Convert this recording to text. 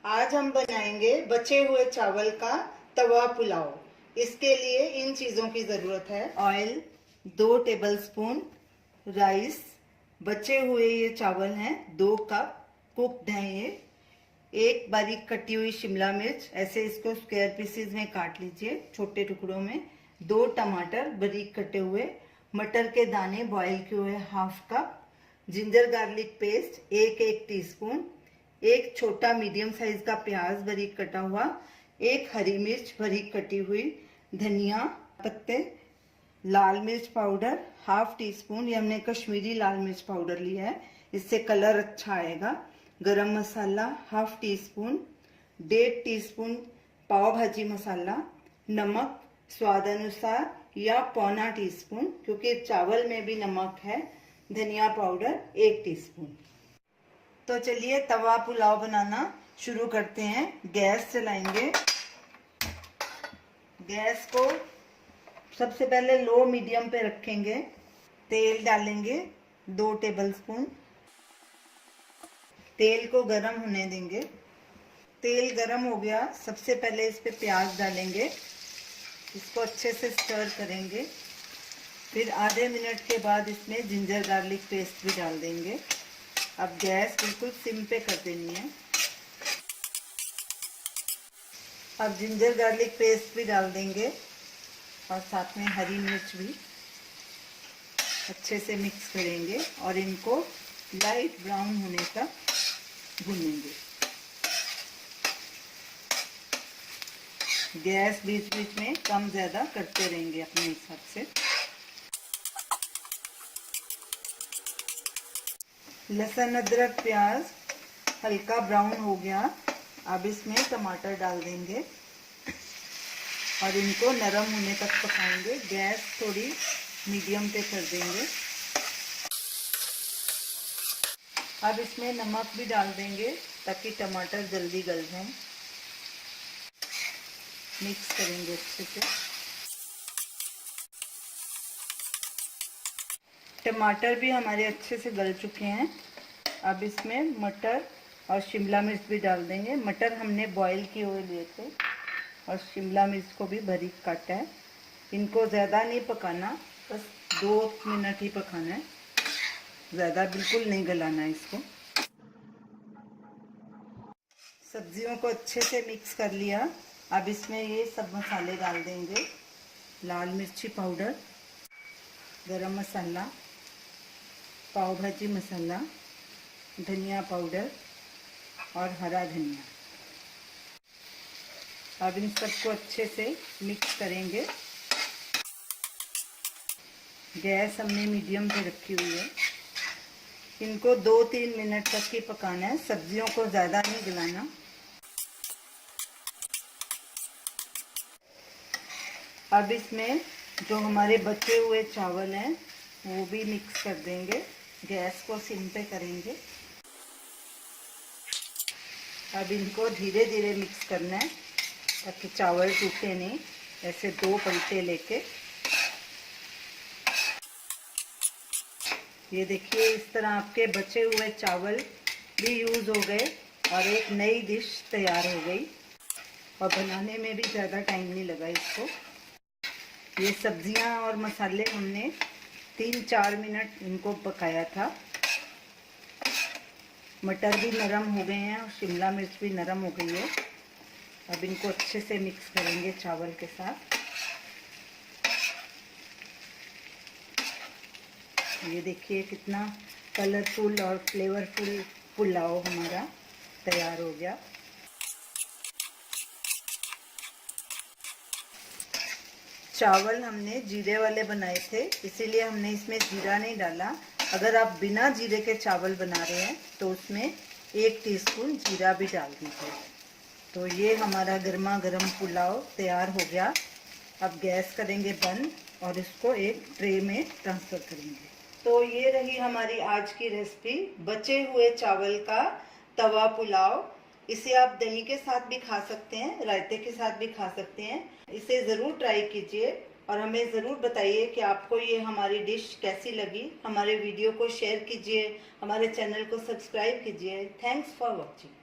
आज हम बनाएंगे बचे हुए चावल का तवा पुलाव। इसके लिए इन चीज़ों की ज़रूरत है। ऑयल 2 टेबलस्पून, राइस, बचे हुए ये चावल हैं 2 कप, कुक्ड हैं ये, एक बारीक कटी हुई शिमला मिर्च, ऐसे इसको स्क्वायर पीसेस में काट लीजिए छोटे टुकड़ों में, 2 टमाटर बारीक कटे हुए, मटर के दाने बॉईल किए हुए half cup, ginger garlic paste 1 teaspoon, एक छोटा मीडियम साइज का प्याज बारीक कटा हुआ, एक हरी मिर्च बारीक कटी हुई, धनिया पत्ते, लाल मिर्च पाउडर हाफ टी स्पून, ये हमने कश्मीरी लाल मिर्च पाउडर लिया है, इससे कलर अच्छा आएगा, गरम मसाला हाफ टी स्पून, 1.5 टीस्पून पाव भाजी मसाला, नमक स्वाद अनुसार या पौना टीस्पून क्योंकि चावल में भी नमक है, धनिया पाउडर 1 टीस्पून। तो चलिए तवा पुलाव बनाना शुरू करते हैं। गैस चलाएंगे। गैस को सबसे पहले लो मीडियम पे रखेंगे। तेल डालेंगे 2 टेबलस्पून। तेल को गरम होने देंगे। तेल गरम हो गया, सबसे पहले इस पे प्याज डालेंगे, इसको अच्छे से स्टर करेंगे। फिर आधे मिनट के बाद इसमें जिंजर गार्लिक पेस्ट भी डाल देंगे। अब गैस बिल्कुल सिम पे कर देनी है। अब जिंजर गार्लिक पेस्ट भी डाल देंगे और साथ में हरी मिर्च भी अच्छे से मिक्स करेंगे और इनको लाइट ब्राउन होने तक भूनेंगे। गैस बीच बीच में कम ज़्यादा करते रहेंगे अपने हिसाब से। लहसुन अदरक प्याज हल्का ब्राउन हो गया, अब इसमें टमाटर डाल देंगे और इनको नरम होने तक पकाएंगे। गैस थोड़ी मीडियम पे कर देंगे। अब इसमें नमक भी डाल देंगे ताकि टमाटर जल्दी गल जाए। मिक्स करेंगे अच्छे से। टमाटर भी हमारे अच्छे से गल चुके हैं। अब इसमें मटर और शिमला मिर्च भी डाल देंगे। मटर हमने बॉईल किए हुए लिए थे और शिमला मिर्च को भी बारीक काटा है। इनको ज़्यादा नहीं पकाना, बस 2 मिनट ही पकाना है, ज़्यादा बिल्कुल नहीं गलाना है इसको। सब्जियों को अच्छे से मिक्स कर लिया। अब इसमें ये सब मसाले डाल देंगे। लाल मिर्ची पाउडर, गरम मसाला, पाव भाजी मसाला, धनिया पाउडर और हरा धनिया। अब इन सबको अच्छे से मिक्स करेंगे। गैस हमने मीडियम पे रखी हुई है। इनको 2-3 मिनट तक ही पकाना है, सब्जियों को ज़्यादा नहीं गलाना। अब इसमें जो हमारे बचे हुए चावल हैं वो भी मिक्स कर देंगे। गैस को सिम पे करेंगे। अब इनको धीरे धीरे मिक्स करना है ताकि चावल टूटे नहीं। ऐसे 2 पलटे लेके ये देखिए, इस तरह आपके बचे हुए चावल भी यूज़ हो गए और एक नई डिश तैयार हो गई और बनाने में भी ज़्यादा टाइम नहीं लगा इसको। ये सब्जियां और मसाले हमने 3-4 मिनट इनको पकाया था। मटर भी नरम हो गए हैं और शिमला मिर्च भी नरम हो गई है। अब इनको अच्छे से मिक्स करेंगे चावल के साथ। ये देखिए कितना कलरफुल और फ्लेवरफुल पुलाव हमारा तैयार हो गया। चावल हमने जीरे वाले बनाए थे, इसीलिए हमने इसमें जीरा नहीं डाला। अगर आप बिना जीरे के चावल बना रहे हैं तो उसमें 1 टीस्पून जीरा भी डाल दीजिए। तो ये हमारा गर्मा गर्म पुलाव तैयार हो गया। अब गैस करेंगे बंद और इसको एक ट्रे में ट्रांसफ़र करेंगे। तो ये रही हमारी आज की रेसिपी, बचे हुए चावल का तवा पुलाव। इसे आप दही के साथ भी खा सकते हैं, रायते के साथ भी खा सकते हैं। इसे ज़रूर ट्राई कीजिए और हमें ज़रूर बताइए कि आपको ये हमारी डिश कैसी लगी। हमारे वीडियो को शेयर कीजिए, हमारे चैनल को सब्सक्राइब कीजिए। Thanks for watching.